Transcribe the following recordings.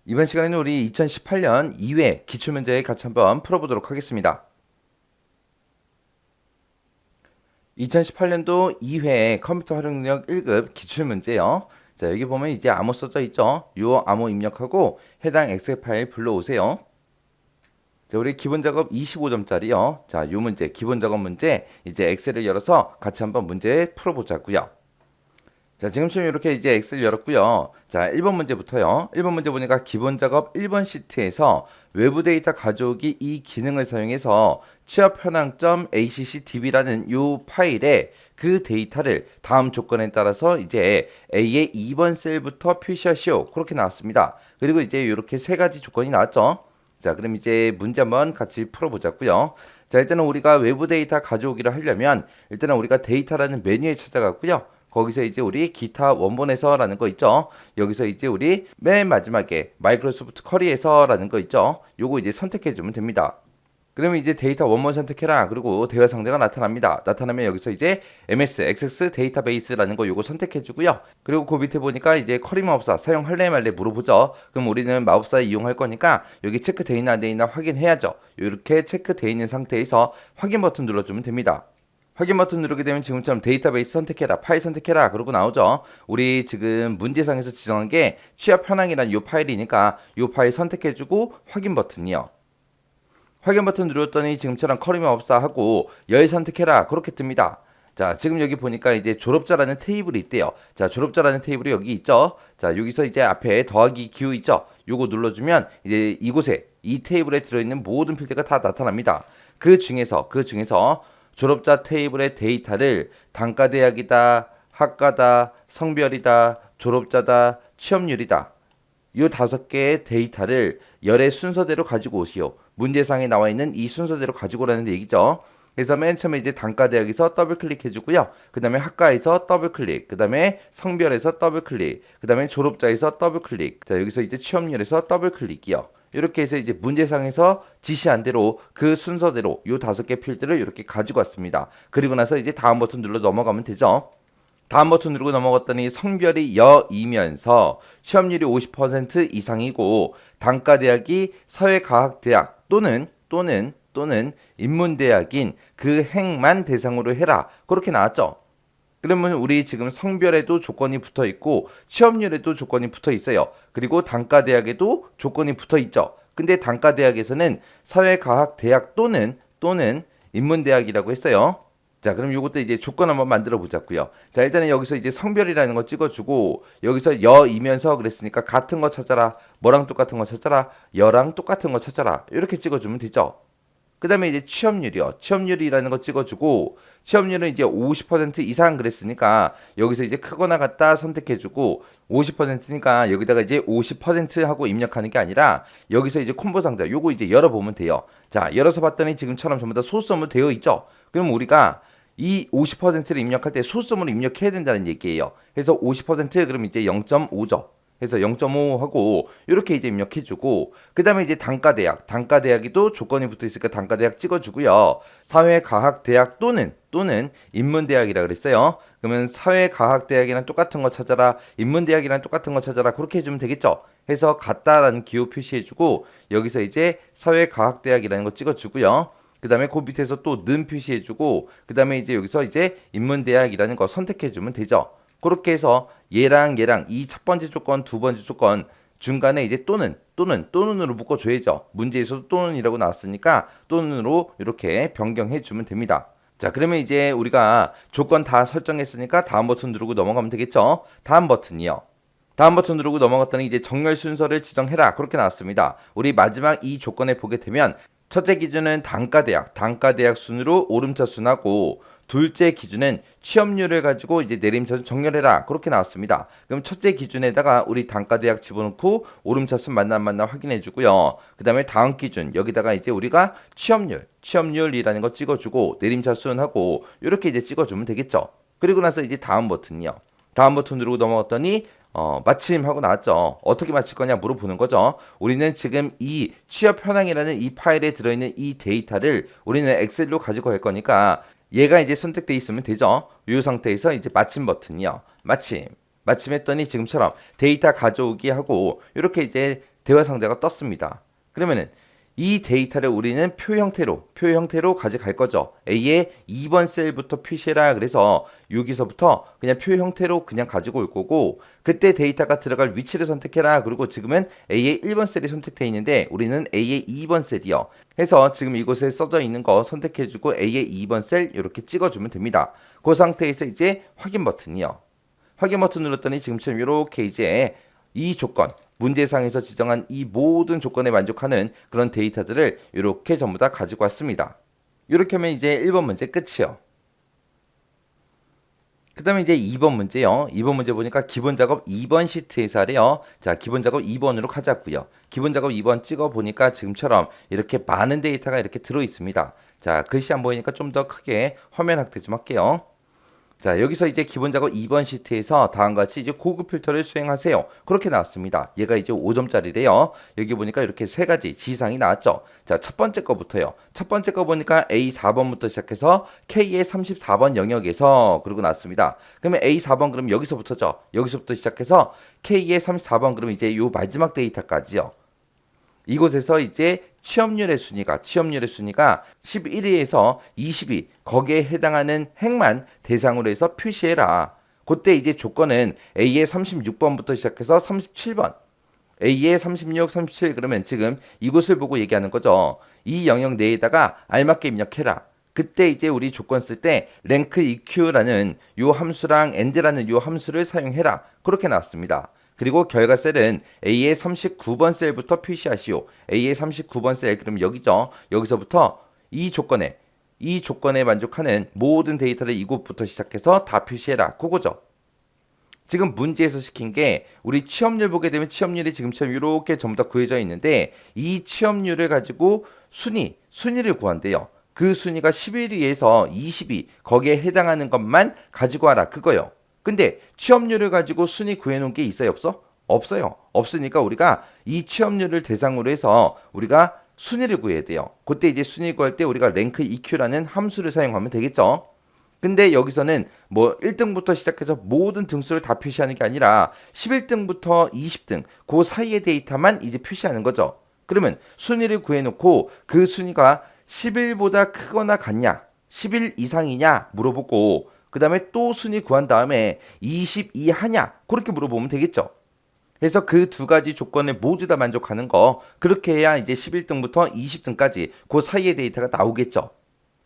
이번 시간에는 우리 2018년 2회 기출문제 같이 한번 풀어보도록 하겠습니다. 2018년도 2회 컴퓨터 활용력 1급 기출문제요. 자, 여기 보면 이제 암호 써져 있죠. 요 암호 입력하고 해당 엑셀 파일 불러오세요. 자, 우리 기본 작업 25점짜리요. 자, 요 문제, 기본 작업 문제, 이제 엑셀을 열어서 같이 한번 문제 풀어보자고요. 자, 지금처럼 이렇게 이제 엑셀 열었고요. 자, 1번 문제부터요. 1번 문제 보니까 기본 작업 1번 시트에서 외부 데이터 가져오기 이 기능을 사용해서 취업 현황점 ACCDB라는 요 파일에 그 데이터를 다음 조건에 따라서 이제 A의 2번 셀부터 표시하시오. 그렇게 나왔습니다. 그리고 이제 이렇게 세 가지 조건이 나왔죠. 자, 그럼 이제 문제 한번 같이 풀어보자고요. 자, 일단은 우리가 외부 데이터 가져오기를 하려면 일단은 우리가 데이터라는 메뉴에 찾아갔고요. 거기서 이제 우리 기타 원본에서라는 거 있죠. 여기서 이제 우리 맨 마지막에 마이크로소프트 쿼리에서라는 거 있죠. 요거 이제 선택해 주면 됩니다. 그러면 이제 데이터 원본 선택해라. 그리고 대화 상자가 나타납니다. 나타나면 여기서 이제 MS, 액세스 데이터베이스라는 거 요거 선택해 주고요. 그리고 그 밑에 보니까 이제 쿼리 마법사 사용할래 말래 물어보죠. 그럼 우리는 마법사 이용할 거니까 여기 체크돼 있나 안 돼 있나 확인해야죠. 이렇게 체크돼 있는 상태에서 확인 버튼 눌러주면 됩니다. 확인 버튼 누르게 되면 지금처럼 데이터베이스 선택해라, 파일 선택해라 그러고 나오죠. 우리 지금 문제상에서 지정한 게 취업 현황이라는 이 파일이니까 이 파일 선택해주고 확인 버튼이요. 확인 버튼 누르었더니 지금처럼 커리어 없사 하고 열 선택해라 그렇게 뜹니다. 자, 지금 여기 보니까 이제 졸업자라는 테이블이 있대요. 자, 졸업자라는 테이블이 여기 있죠. 자, 여기서 이제 앞에 더하기 기호 있죠. 요거 눌러주면 이제 이곳에 이 테이블에 들어있는 모든 필드가 다 나타납니다. 그 중에서 졸업자 테이블의 데이터를 단과대학이다, 학과다, 성별이다, 졸업자다, 취업률이다. 이 5개의 데이터를 열의 순서대로 가지고 오시오. 문제상에 나와 있는 이 순서대로 가지고 오라는 얘기죠. 그래서 맨 처음에 이제 단과대학에서 더블 클릭해주고요. 그 다음에 학과에서 더블 클릭, 그 다음에 성별에서 더블 클릭, 그 다음에 졸업자에서 더블 클릭, 자, 여기서 이제 취업률에서 더블 클릭이요. 이렇게 해서 이제 문제상에서 지시한 대로 그 순서대로 요 5개 필드를 이렇게 가지고 왔습니다. 그리고 나서 이제 다음 버튼 눌러 넘어가면 되죠. 다음 버튼 누르고 넘어갔더니 성별이 여이면서 취업률이 50% 이상이고 단과대학이 사회과학대학 또는 인문대학인 그 행만 대상으로 해라. 그렇게 나왔죠. 그러면 우리 지금 성별에도 조건이 붙어 있고 취업률에도 조건이 붙어 있어요. 그리고 단과대학에도 조건이 붙어 있죠. 근데 단과대학에서는 사회과학대학 또는 인문대학이라고 했어요. 자, 그럼 이것도 이제 조건 한번 만들어 보자고요. 자, 일단은 여기서 이제 성별이라는 거 찍어주고 여기서 여이면서 그랬으니까 같은 거 찾아라. 뭐랑 똑같은 거 찾아라. 여랑 똑같은 거 찾아라. 이렇게 찍어주면 되죠. 그 다음에 이제 취업률이요. 취업률이라는 거 찍어주고 취업률은 이제 50% 이상 그랬으니까 여기서 이제 크거나 같다 선택해주고 50%니까 여기다가 이제 50% 하고 입력하는 게 아니라 여기서 이제 콤보 상자 요거 이제 열어보면 돼요. 자, 열어서 봤더니 지금처럼 전부 다 소수음으로 되어 있죠. 그럼 우리가 이 50%를 입력할 때 소수음으로 입력해야 된다는 얘기예요. 그래서 50% 그럼 이제 0.5죠. 해서 0.5 하고 이렇게 이제 입력해주고 그 다음에 이제 단과대학이도 조건이 붙어 있으니까 단과대학 찍어주고요. 사회과학대학 또는 인문대학이라 그랬어요. 그러면 사회과학대학이랑 똑같은 거 찾아라, 인문대학이랑 똑같은 거 찾아라 그렇게 해주면 되겠죠. 해서 같다라는 기호 표시해주고 여기서 이제 사회과학대학이라는 거 찍어주고요. 그 다음에 그 밑에서 또 는 표시해주고 그 다음에 이제 여기서 이제 인문대학이라는 거 선택해주면 되죠. 그렇게 해서 얘랑 이 첫 번째 조건, 두 번째 조건 중간에 이제 또는으로 묶어줘야죠. 문제에서도 또는이라고 나왔으니까 또는으로 이렇게 변경해 주면 됩니다. 자, 그러면 이제 우리가 조건 다 설정했으니까 다음 버튼 누르고 넘어가면 되겠죠. 다음 버튼이요. 다음 버튼 누르고 넘어갔더니 이제 정렬 순서를 지정해라 그렇게 나왔습니다. 우리 마지막 이 조건에 보게 되면 첫째 기준은 단과대학 순으로 오름차 순하고 둘째 기준은 취업률을 가지고 이제 내림차순 정렬해라 그렇게 나왔습니다. 그럼 첫째 기준에다가 우리 단과대학 집어넣고 오름차순 맞나 안 맞나 확인해 주고요. 그 다음에 다음 기준 여기다가 이제 우리가 취업률이라는 거 찍어주고 내림차순하고 이렇게 이제 찍어주면 되겠죠. 그리고 나서 이제 다음 버튼이요. 다음 버튼 누르고 넘어갔더니 마침 하고 나왔죠. 어떻게 맞힐 거냐 물어보는 거죠. 우리는 지금 이 취업 현황이라는 이 파일에 들어있는 이 데이터를 우리는 엑셀로 가지고 갈 거니까 얘가 이제 선택돼 있으면 되죠. 이 상태에서 이제 마침 버튼이요. 마침했더니 지금처럼 데이터 가져오기 하고 이렇게 이제 대화 상자가 떴습니다. 그러면은 이 데이터를 우리는 표 형태로 가져갈 거죠. A의 2번 셀부터 표시해라. 그래서 여기서부터 그냥 표 형태로 그냥 가지고 올 거고, 그때 데이터가 들어갈 위치를 선택해라. 그리고 지금은 A의 1번 셀이 선택되어 있는데 우리는 A의 2번 셀이요. 해서 지금 이곳에 써져 있는 거 선택해주고 A의 2번 셀 이렇게 찍어주면 됩니다. 그 상태에서 이제 확인 버튼이요. 확인 버튼 눌렀더니 지금처럼 이렇게 이제 이 조건, 문제상에서 지정한 이 모든 조건에 만족하는 그런 데이터들을 이렇게 전부 다 가지고 왔습니다. 이렇게 하면 이제 1번 문제 끝이요. 그 다음에 이제 2번 문제요. 2번 문제 보니까 기본 작업 2번 시트에서 하래요. 자, 기본 작업 2번으로 가자고요. 기본 작업 2번 찍어 보니까 지금처럼 이렇게 많은 데이터가 이렇게 들어 있습니다. 자, 글씨 안 보이니까 좀 더 크게 화면 확대 좀 할게요. 자, 여기서 이제 기본 작업 2번 시트에서 다음과 같이 이제 고급 필터를 수행하세요. 그렇게 나왔습니다. 얘가 이제 5점짜리래요. 여기 보니까 이렇게 세 가지 지상이 나왔죠. 자, 첫 번째 거부터요. 첫 번째 거 보니까 A4번부터 시작해서 K의 34번 영역에서 그러고 나왔습니다. 그러면 A4번 그럼 여기서부터죠. 여기서부터 시작해서 K의 34번 그럼 이제 요 마지막 데이터까지요. 이곳에서 이제 취업률의 순위가 11위에서 20위 거기에 해당하는 행만 대상으로 해서 표시해라. 그때 이제 조건은 A의 36번부터 시작해서 37번, A의 36, 37 그러면 지금 이곳을 보고 얘기하는 거죠. 이 영역 내에다가 알맞게 입력해라. 그때 이제 우리 조건 쓸 때 랭크 EQ라는 요 함수랑 AND라는 요 함수를 사용해라. 그렇게 나왔습니다. 그리고 결과 셀은 A의 39번 셀부터 표시하시오. A의 39번 셀 그럼 여기죠. 여기서부터 이 조건에 만족하는 모든 데이터를 이곳부터 시작해서 다 표시해라. 그거죠. 지금 문제에서 시킨 게 우리 취업률 보게 되면 취업률이 지금처럼 이렇게 전부 다 구해져 있는데 이 취업률을 가지고 순위를 구한대요. 그 순위가 11위에서 20위 거기에 해당하는 것만 가지고 와라. 그거요. 근데 취업률을 가지고 순위 구해놓은 게 있어요? 없어? 없어요. 없으니까 우리가 이 취업률을 대상으로 해서 우리가 순위를 구해야 돼요. 그때 이제 순위 구할 때 우리가 랭크 EQ라는 함수를 사용하면 되겠죠. 근데 여기서는 뭐 1등부터 시작해서 모든 등수를 다 표시하는 게 아니라 11등부터 20등 그 사이의 데이터만 이제 표시하는 거죠. 그러면 순위를 구해놓고 그 순위가 11보다 크거나 같냐, 11 이상이냐 물어보고 그 다음에 또 순위 구한 다음에 22 하냐 그렇게 물어보면 되겠죠. 그래서 그 두 가지 조건을 모두 다 만족하는 거 그렇게 해야 이제 11등부터 20등까지 그 사이의 데이터가 나오겠죠.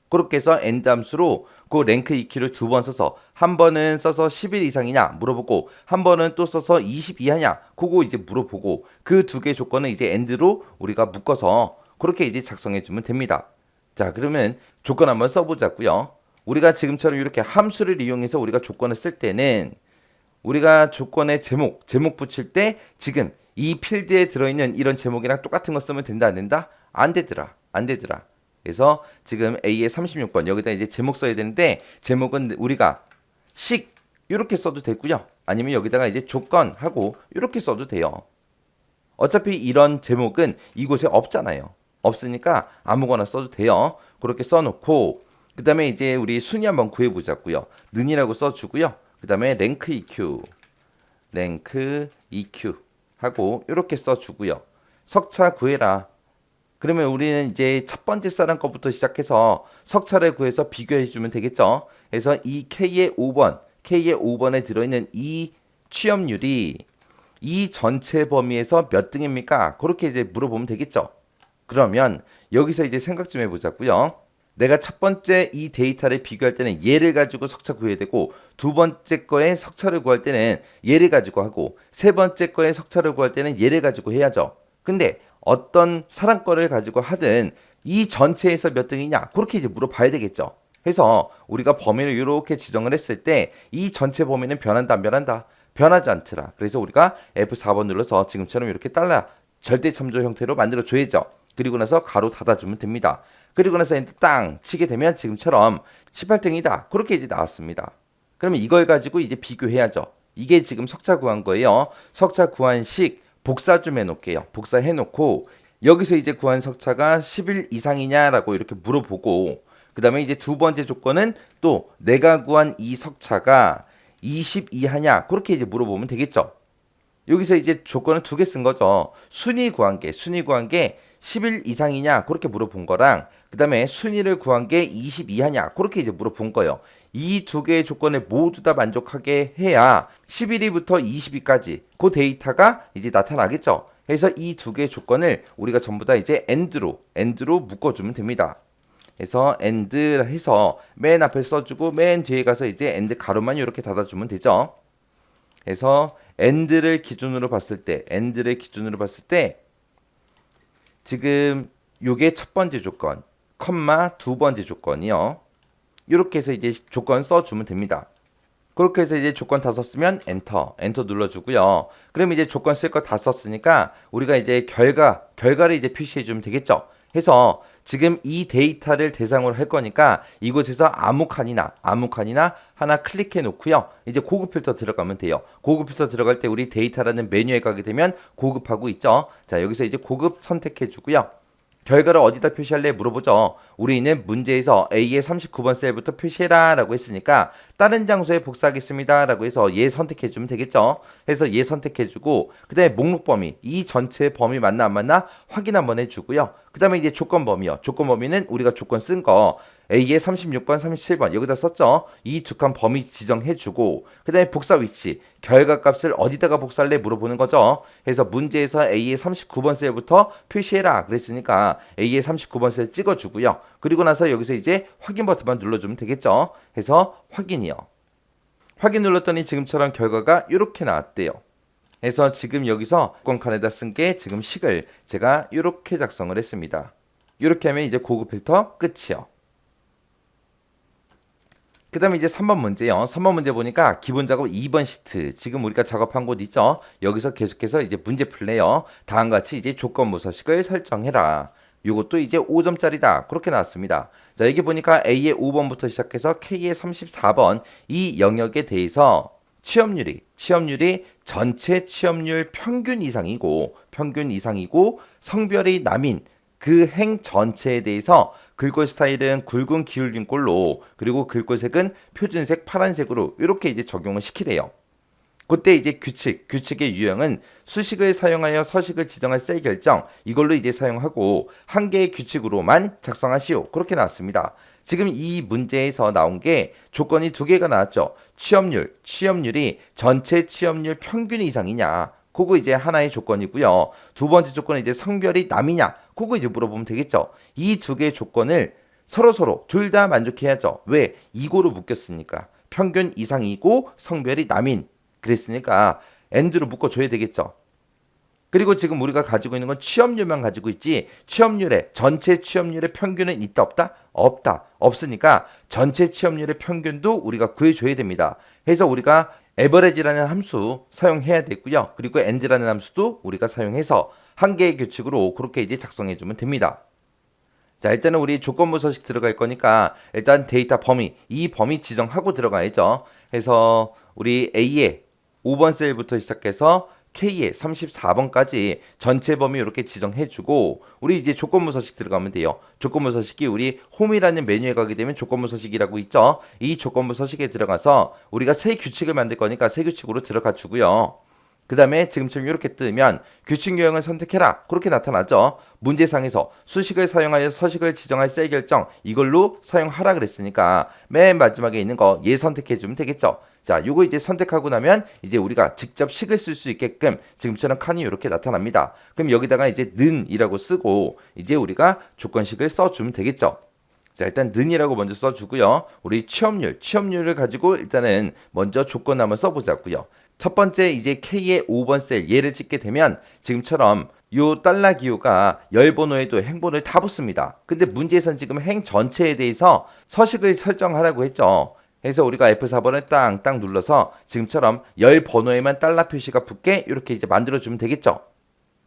그렇게 해서 AND 함수로 그 랭크 EQ를 두 번 써서 한 번은 써서 11 이상이냐 물어보고 한 번은 또 써서 22 하냐 그거 이제 물어보고 그 두 개 조건을 이제 AND로 우리가 묶어서 그렇게 이제 작성해 주면 됩니다. 자, 그러면 조건 한번 써보자고요. 우리가 지금처럼 이렇게 함수를 이용해서 우리가 조건을 쓸 때는 우리가 조건의 제목 붙일 때 지금 이 필드에 들어있는 이런 제목이랑 똑같은 거 쓰면 된다 안 된다? 안 되더라. 그래서 지금 A의 36번 여기다 이제 제목 써야 되는데 제목은 우리가 식 이렇게 써도 되고요. 아니면 여기다가 이제 조건하고 이렇게 써도 돼요. 어차피 이런 제목은 이곳에 없잖아요. 없으니까 아무거나 써도 돼요. 그렇게 써놓고 그 다음에 이제 우리 순위 한번 구해보자고요. 는이라고 써주고요. 그 다음에 랭크 EQ 하고 이렇게 써주고요. 석차 구해라. 그러면 우리는 이제 첫 번째 사람 거부터 시작해서 석차를 구해서 비교해주면 되겠죠. 그래서 이 K의 5번에 들어있는 이 취업률이 이 전체 범위에서 몇 등입니까? 그렇게 이제 물어보면 되겠죠. 그러면 여기서 이제 생각 좀 해보자고요. 내가 첫 번째 이 데이터를 비교할 때는 얘를 가지고 석차 구해야 되고 두 번째 거에 석차를 구할 때는 얘를 가지고 하고 세 번째 거에 석차를 구할 때는 얘를 가지고 해야죠. 근데 어떤 사람 거를 가지고 하든 이 전체에서 몇 등이냐 그렇게 이제 물어봐야 되겠죠. 해서 우리가 범위를 이렇게 지정을 했을 때 이 전체 범위는 변한다 안 변한다? 변하지 않더라. 그래서 우리가 F4번 눌러서 지금처럼 이렇게 달러 절대 참조 형태로 만들어 줘야죠. 그리고 나서 가로 닫아주면 됩니다. 그리고 나서 엔터 땅 치게 되면 지금처럼 18등이다. 그렇게 이제 나왔습니다. 그러면 이걸 가지고 이제 비교해야죠. 이게 지금 석차 구한 거예요. 석차 구한식 복사 좀 해놓을게요. 복사해놓고 여기서 이제 구한 석차가 11 이상이냐라고 이렇게 물어보고 그 다음에 이제 두 번째 조건은 또 내가 구한 이 석차가 22 하냐 그렇게 이제 물어보면 되겠죠. 여기서 이제 조건을 두 개 쓴 거죠. 순위 구한 게 10일 이상이냐 그렇게 물어본 거랑 그 다음에 순위를 구한 게 20 이하냐 그렇게 이제 물어본 거예요. 이 두 개의 조건을 모두 다 만족하게 해야 11위부터 20위까지 그 데이터가 이제 나타나겠죠. 그래서 이 두 개의 조건을 우리가 전부 다 이제 AND로 묶어주면 됩니다. 그래서 AND 해서 맨 앞에 써주고 맨 뒤에 가서 이제 AND 가로만 이렇게 닫아주면 되죠. 그래서 AND를 기준으로 봤을 때 지금 요게 첫 번째 조건, 컴마 두 번째 조건이요. 이렇게 해서 이제 조건 써주면 됩니다. 그렇게 해서 이제 조건 다 썼으면 엔터 눌러주고요. 그럼 이제 조건 쓸 거 다 썼으니까 우리가 이제 결과를 이제 표시해주면 되겠죠. 해서 지금 이 데이터를 대상으로 할 거니까 이곳에서 아무 칸이나 하나 클릭해 놓고요. 이제 고급 필터 들어가면 돼요. 고급 필터 들어갈 때 우리 데이터라는 메뉴에 가게 되면 고급하고 있죠. 자, 여기서 이제 고급 선택해 주고요. 결과를 어디다 표시할래 물어보죠. 우리는 문제에서 A의 39번 셀부터 표시해라 라고 했으니까 다른 장소에 복사하겠습니다 라고 해서 얘 선택해주면 되겠죠. 해서 얘 선택해주고 그 다음에 목록 범위 이 전체 범위 맞나 안 맞나 확인 한번 해주고요. 그 다음에 이제 조건 범위요. 조건 범위는 우리가 조건 쓴 거 A의 36번, 37번 여기다 썼죠. 이 두 칸 범위 지정해주고 그 다음에 복사 위치 결과값을 어디다가 복사할래 물어보는 거죠. 그래서 문제에서 A의 39번 셀부터 표시해라 그랬으니까 A의 39번 셀 찍어주고요. 그리고 나서 여기서 이제 확인 버튼만 눌러주면 되겠죠. 해서 확인이요. 확인 눌렀더니 지금처럼 결과가 이렇게 나왔대요. 그래서 지금 여기서 조건 칸에다 쓴 게 지금 식을 제가 이렇게 작성을 했습니다. 이렇게 하면 이제 고급 필터 끝이요. 그 다음에 이제 3번 문제요. 3번 문제 보니까 기본 작업 2번 시트. 지금 우리가 작업한 곳 있죠? 여기서 계속해서 이제 문제 풀래요. 다음과 같이 이제 조건부 서식을 설정해라. 요것도 이제 5점짜리다. 그렇게 나왔습니다. 자, 여기 보니까 A의 5번부터 시작해서 K의 34번 이 영역에 대해서 취업률이 전체 취업률 평균 이상이고 성별이 남인 그 행 전체에 대해서 글꼴 스타일은 굵은 기울긴 꼴로 그리고 글꼴색은 표준색 파란색으로 이렇게 이제 적용을 시키래요. 그때 이제 규칙의 유형은 수식을 사용하여 서식을 지정할 셀 결정 이걸로 이제 사용하고 한 개의 규칙으로만 작성하시오. 그렇게 나왔습니다. 지금 이 문제에서 나온 게 조건이 두 개가 나왔죠. 취업률이 전체 취업률 평균 이상이냐. 그거 이제 하나의 조건이고요. 두 번째 조건은 이제 성별이 남이냐. 그거 이제 물어보면 되겠죠. 이 두 개의 조건을 서로 둘 다 만족해야죠. 왜? 이고로 묶였으니까. 평균 이상이고 성별이 남인. 그랬으니까 AND로 묶어줘야 되겠죠. 그리고 지금 우리가 가지고 있는 건 취업률만 가지고 있지 전체 취업률의 평균은 있다 없다? 없으니까 전체 취업률의 평균도 우리가 구해줘야 됩니다. 그래서 우리가 average라는 함수 사용해야 되고요. 그리고 and라는 함수도 우리가 사용해서 한 개의 규칙으로 그렇게 이제 작성해주면 됩니다. 자, 일단은 우리 조건부 서식 들어갈 거니까 일단 데이터 범위, 이 범위 지정하고 들어가야죠. 그래서 우리 A의 5번 셀부터 시작해서 K의 34번까지 전체 범위 이렇게 지정해주고 우리 이제 조건부 서식 들어가면 돼요. 조건부 서식이 우리 홈이라는 메뉴에 가게 되면 조건부 서식이라고 있죠. 이 조건부 서식에 들어가서 우리가 새 규칙을 만들 거니까 새 규칙으로 들어가 주고요. 그 다음에 지금처럼 이렇게 뜨면 규칙 유형을 선택해라. 그렇게 나타나죠. 문제상에서 수식을 사용하여 서식을 지정할 셀 결정 이걸로 사용하라 그랬으니까 맨 마지막에 있는 거 얘 선택해주면 되겠죠. 자, 요거 이제 선택하고 나면 이제 우리가 직접 식을 쓸 수 있게끔 지금처럼 칸이 이렇게 나타납니다. 그럼 여기다가 이제 는이라고 쓰고 이제 우리가 조건식을 써주면 되겠죠. 자, 일단 는이라고 먼저 써주고요. 우리 취업률을 가지고 일단은 먼저 조건 한번 써보자고요. 첫 번째 이제 K의 5번 셀 얘를 찍게 되면 지금처럼 요 달러 기호가 열 번호에도 행번호에 다 붙습니다. 근데 문제에선 지금 행 전체에 대해서 서식을 설정하라고 했죠. 그래서 우리가 F4번을 땅 눌러서 지금처럼 열 번호에만 달러 표시가 붙게 이렇게 이제 만들어주면 되겠죠.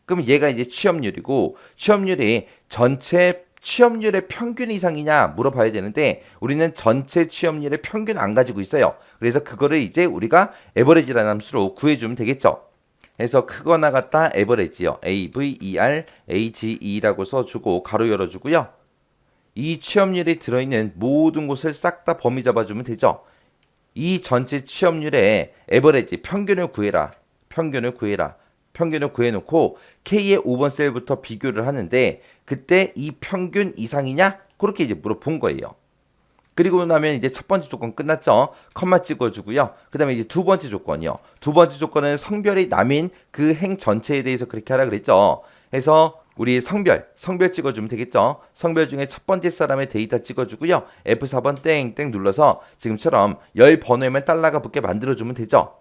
그럼 얘가 이제 취업률이고 취업률이 전체 취업률의 평균 이상이냐 물어봐야 되는데 우리는 전체 취업률의 평균 안 가지고 있어요. 그래서 그거를 이제 우리가 average라는 함수로 구해주면 되겠죠. 그래서 크거나 같다 average요. average라고 써주고 가로 열어주고요. 이 취업률이 들어있는 모든 곳을 싹 다 범위 잡아주면 되죠. 이 전체 취업률의 에버리지 평균을 구해라. 평균을 구해라. 평균을 구해놓고 K의 5번 셀부터 비교를 하는데 그때 이 평균 이상이냐? 그렇게 이제 물어본 거예요. 그리고 나면 이제 첫 번째 조건 끝났죠. 컴마 찍어주고요. 그 다음에 이제 두 번째 조건이요. 두 번째 조건은 성별이 남인 그 행 전체에 대해서 그렇게 하라 그랬죠. 해서 우리 성별 찍어주면 되겠죠. 성별 중에 첫 번째 사람의 데이터 찍어주고요. F4번 땡땡 눌러서 지금처럼 열 번호에만 달러가 붙게 만들어주면 되죠.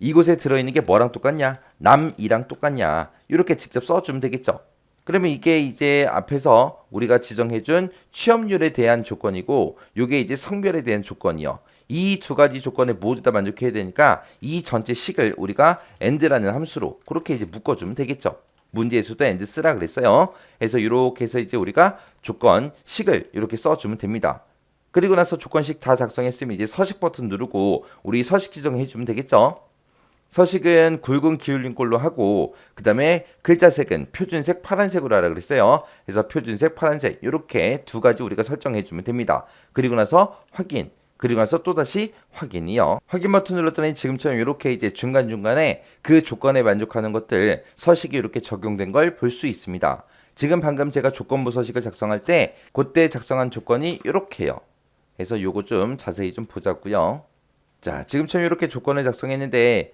이곳에 들어있는 게 뭐랑 똑같냐? 남이랑 똑같냐? 이렇게 직접 써주면 되겠죠. 그러면 이게 이제 앞에서 우리가 지정해준 취업률에 대한 조건이고 이게 이제 성별에 대한 조건이요. 이 두 가지 조건에 모두 다 만족해야 되니까 이 전체 식을 우리가 and라는 함수로 그렇게 이제 묶어주면 되겠죠. 문제에서도 and 쓰라 그랬어요. 그래서 이렇게 해서 이제 우리가 조건 식을 이렇게 써주면 됩니다. 그리고 나서 조건식 다 작성했으면 이제 서식 버튼 누르고 우리 서식 지정해주면 되겠죠. 서식은 굵은 기울린 꼴로 하고 그 다음에 글자색은 표준색 파란색으로 하라 그랬어요. 그래서 표준색 파란색 이렇게 두 가지 우리가 설정해 주면 됩니다. 그리고 나서 확인 그리고 나서 또다시 확인이요. 확인 버튼 눌렀더니 지금처럼 이렇게 이제 중간중간에 그 조건에 만족하는 것들 서식이 이렇게 적용된 걸 볼 수 있습니다. 지금 방금 제가 조건부 서식을 작성할 때 그때 작성한 조건이 이렇게요. 그래서 요거 좀 자세히 좀 보자고요. 자, 지금처럼 이렇게 조건을 작성했는데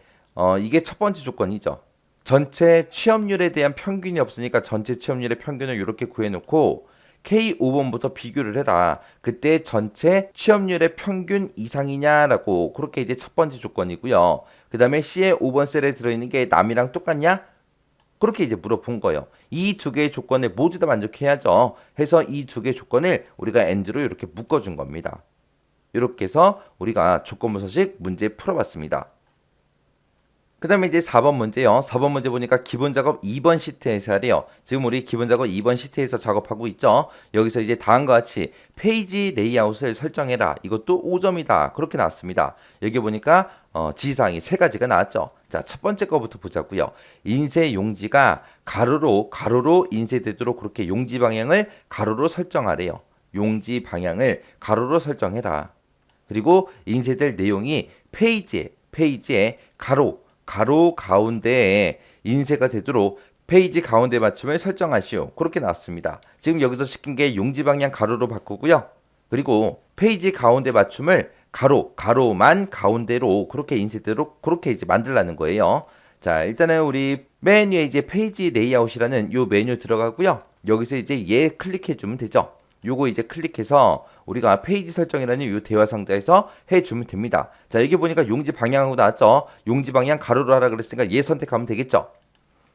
이게 첫 번째 조건이죠. 전체 취업률에 대한 평균이 없으니까 전체 취업률의 평균을 이렇게 구해놓고 K5번부터 비교를 해라. 그때 전체 취업률의 평균 이상이냐라고 그렇게 이제 첫 번째 조건이고요. 그 다음에 C의 5번 셀에 들어있는 게 남이랑 똑같냐? 그렇게 이제 물어본 거예요. 이 두 개의 조건에 모두 다 만족해야죠. 해서 이 두 개의 조건을 우리가 and로 이렇게 묶어준 겁니다. 이렇게 해서 우리가 조건부 서식 문제 풀어봤습니다. 그 다음에 이제 4번 문제요. 4번 문제 보니까 기본 작업 2번 시트에서 하래요. 지금 우리 기본 작업 2번 시트에서 작업하고 있죠. 여기서 이제 다음과 같이 페이지 레이아웃을 설정해라. 이것도 5점이다. 그렇게 나왔습니다. 여기 보니까 지시사항이 세 가지가 나왔죠. 자, 첫 번째 거부터 보자고요. 인쇄 용지가 가로로 인쇄되도록 그렇게 용지 방향을 가로로 설정하래요. 용지 방향을 가로로 설정해라. 그리고 인쇄될 내용이 페이지에 가로 가운데에 인쇄가 되도록 페이지 가운데 맞춤을 설정하시오. 그렇게 나왔습니다. 지금 여기서 시킨 게 용지 방향 가로로 바꾸고요. 그리고 페이지 가운데 맞춤을 가로만 가운데로 그렇게 인쇄되도록 그렇게 이제 만들라는 거예요. 자, 일단은 우리 메뉴에 이제 페이지 레이아웃이라는 요 메뉴 들어가고요. 여기서 이제 얘 클릭해 주면 되죠. 요거 이제 클릭해서 우리가 페이지 설정이라는 이 대화 상자에서 해주면 됩니다. 자, 여기 보니까 용지 방향하고 나왔죠. 용지 방향 가로로 하라 그랬으니까 얘 선택하면 되겠죠.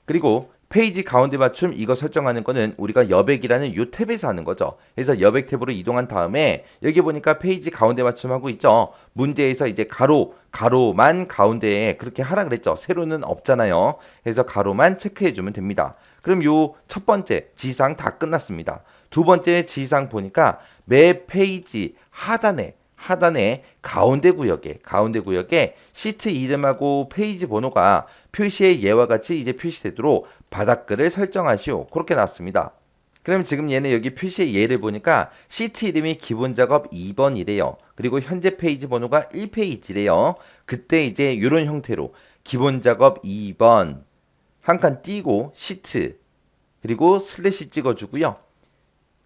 그리고 페이지 가운데 맞춤 이거 설정하는 거는 우리가 여백이라는 이 탭에서 하는 거죠. 그래서 여백 탭으로 이동한 다음에 여기 보니까 페이지 가운데 맞춤하고 있죠. 문제에서 이제 가로만 가운데에 그렇게 하라 그랬죠. 세로는 없잖아요. 그래서 가로만 체크해 주면 됩니다. 그럼 요 첫 번째 지시사항 다 끝났습니다. 두 번째 지시사항 보니까 매 페이지 하단에 가운데 구역에 시트 이름하고 페이지 번호가 표시의 예와 같이 이제 표시되도록 바닥글을 설정하시오. 그렇게 나왔습니다. 그럼 지금 얘는 여기 표시의 예를 보니까 시트 이름이 기본 작업 2번이래요. 그리고 현재 페이지 번호가 1페이지래요. 그때 이제 이런 형태로 기본 작업 2번 한 칸 띄고 시트 그리고 슬래시 찍어주고요.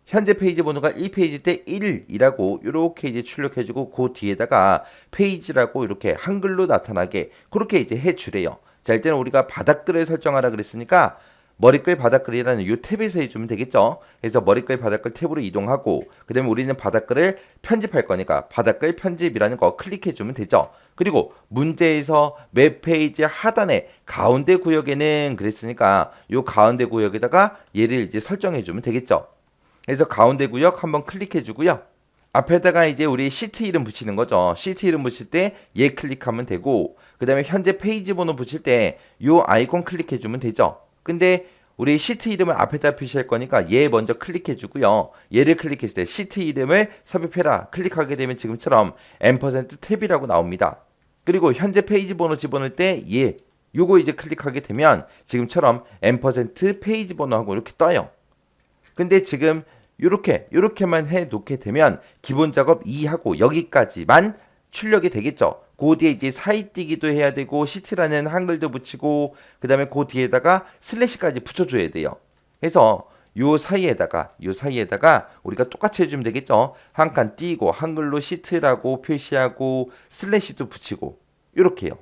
현재 페이지 번호가 1페이지 때 1이라고 이렇게 이제 출력해주고 그 뒤에다가 페이지라고 이렇게 한글로 나타나게 그렇게 이제 해주래요. 자, 일단은 우리가 바닥글을 설정하라 그랬으니까 머리글 바닥글이라는 이 탭에서 해주면 되겠죠. 그래서 머리글 바닥글 탭으로 이동하고 그 다음에 우리는 바닥글을 편집할 거니까 바닥글 편집이라는 거 클릭해주면 되죠. 그리고 문제에서 매 페이지 하단에 가운데 구역에는 그랬으니까 이 가운데 구역에다가 얘를 이제 설정해주면 되겠죠. 그래서 가운데 구역 한번 클릭해주고요. 앞에다가 이제 우리 시트 이름 붙이는 거죠. 시트 이름 붙일 때 얘 클릭하면 되고 그 다음에 현재 페이지 번호 붙일 때 이 아이콘 클릭해주면 되죠. 근데 우리 시트 이름을 앞에다 표시할 거니까 얘 먼저 클릭해주고요. 얘를 클릭했을 때 시트 이름을 삽입해라 클릭하게 되면 지금처럼 &탭이라고 나옵니다. 그리고 현재 페이지 번호 집어넣을 때 얘 요거 이제 클릭하게 되면 지금처럼 &, 페이지 번호하고 이렇게 떠요. 근데 지금 요렇게만 해 놓게 되면 기본 작업 2하고 여기까지만 출력이 되겠죠. 그 뒤에 이제 사이띄기도 해야 되고 시트라는 한글도 붙이고 그 다음에 그 뒤에다가 슬래시까지 붙여줘야 돼요. 그래서 요 사이에다가 우리가 똑같이 해주면 되겠죠. 한 칸 띄고 한글로 시트라고 표시하고 슬래시도 붙이고 이렇게요.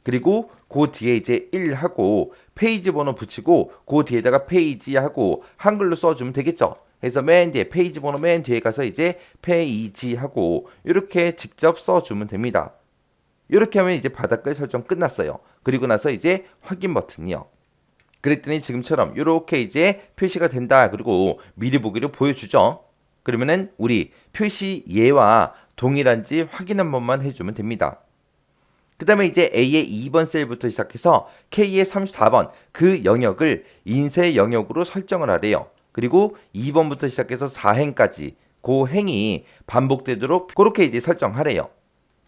그리고 그 뒤에 이제 1하고 페이지 번호 붙이고 그 뒤에다가 페이지 하고 한글로 써주면 되겠죠. 그래서 맨 뒤에 페이지 번호 맨 뒤에 가서 이제 페이지 하고 이렇게 직접 써주면 됩니다. 이렇게 하면 이제 바닥글 설정 끝났어요. 그리고 나서 이제 확인 버튼이요. 그랬더니 지금처럼 이렇게 이제 표시가 된다. 그리고 미리 보기를 보여주죠. 그러면은 우리 표시 예와 동일한지 확인 한 번만 해주면 됩니다. 그 다음에 이제 A의 2번 셀부터 시작해서 K의 34번 그 영역을 인쇄 영역으로 설정을 하래요. 그리고 2번부터 시작해서 4행까지 그 행이 반복되도록 그렇게 이제 설정하래요.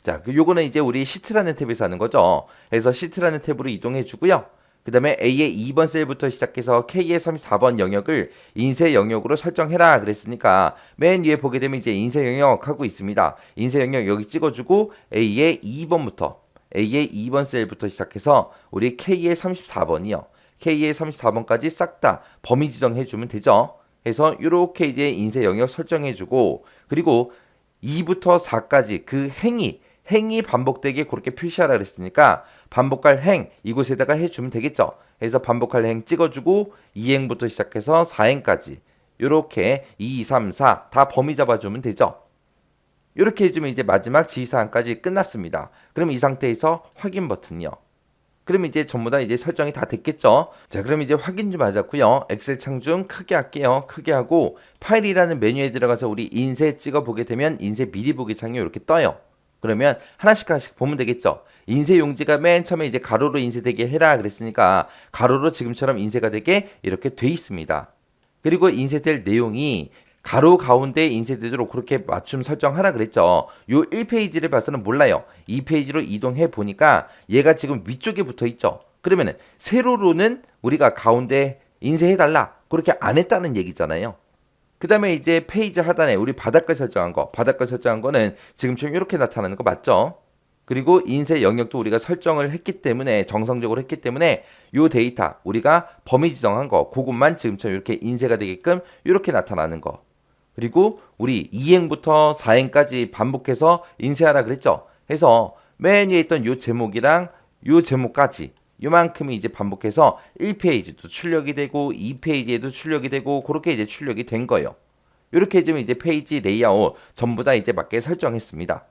자, 요거는 이제 우리 시트라는 탭에서 하는 거죠. 그래서 시트라는 탭으로 이동해 주고요. 그 다음에 A의 2번 셀부터 시작해서 K의 34번 영역을 인쇄 영역으로 설정해라 그랬으니까 맨 위에 보게 되면 이제 인쇄 영역 하고 있습니다. 인쇄 영역 여기 찍어주고 A의 2번 셀부터 시작해서 우리 K의 34번이요. K의 34번까지 싹 다 범위 지정해주면 되죠. 그래서 이렇게 이제 인쇄 영역 설정해주고 그리고 2부터 4까지 그 행이 반복되게 그렇게 표시하라 그랬으니까 반복할 행 이곳에다가 해주면 되겠죠. 그래서 반복할 행 찍어주고 2행부터 시작해서 4행까지 이렇게 2, 3, 4 다 범위 잡아주면 되죠. 이렇게 해주면 이제 마지막 지시사항까지 끝났습니다. 그럼 이 상태에서 확인 버튼이요. 그럼 이제 전부 다 이제 설정이 다 됐겠죠. 자, 그럼 이제 확인 좀 하자고요. 엑셀 창 좀 크게 할게요. 크게 하고 파일이라는 메뉴에 들어가서 우리 인쇄 찍어 보게 되면 인쇄 미리 보기 창이 이렇게 떠요. 그러면 하나씩 보면 되겠죠. 인쇄 용지가 맨 처음에 이제 가로로 인쇄되게 해라 그랬으니까 가로로 지금처럼 인쇄가 되게 이렇게 돼 있습니다. 그리고 인쇄될 내용이 가로 가운데 인쇄되도록 그렇게 맞춤 설정하라 그랬죠. 요 1페이지를 봐서는 몰라요. 2페이지로 이동해 보니까 얘가 지금 위쪽에 붙어 있죠. 그러면은 세로로는 우리가 가운데 인쇄해달라 그렇게 안 했다는 얘기잖아요. 그 다음에 이제 페이지 하단에 우리 바닥글 설정한 거는 지금처럼 이렇게 나타나는 거 맞죠? 그리고 인쇄 영역도 우리가 설정을 했기 때문에 정성적으로 했기 때문에 요 데이터 우리가 범위 지정한 거 그것만 지금처럼 이렇게 인쇄가 되게끔 이렇게 나타나는 거. 그리고 우리 2행부터 4행까지 반복해서 인쇄하라 그랬죠. 해서 맨 위에 있던 요 제목이랑 요 제목까지 요만큼이 이제 반복해서 1페이지도 출력이 되고 2페이지에도 출력이 되고 그렇게 이제 출력이 된 거예요. 이렇게 해주면 이제 페이지 레이아웃 전부 다 이제 맞게 설정했습니다.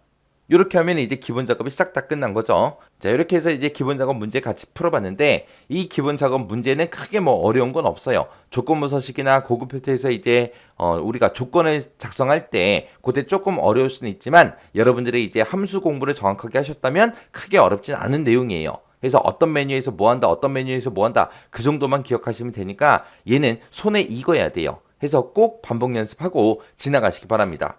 이렇게 하면 이제 기본 작업이 싹 다 끝난 거죠. 자, 이렇게 해서 이제 기본 작업 문제 같이 풀어봤는데 이 기본 작업 문제는 크게 뭐 어려운 건 없어요. 조건부 서식이나 고급 표트에서 이제 우리가 조건을 작성할 때 그때 조금 어려울 수는 있지만 여러분들이 이제 함수 공부를 정확하게 하셨다면 크게 어렵진 않은 내용이에요. 그래서 어떤 메뉴에서 뭐 한다, 어떤 메뉴에서 뭐 한다 그 정도만 기억하시면 되니까 얘는 손에 익어야 돼요. 해서 꼭 반복 연습하고 지나가시기 바랍니다.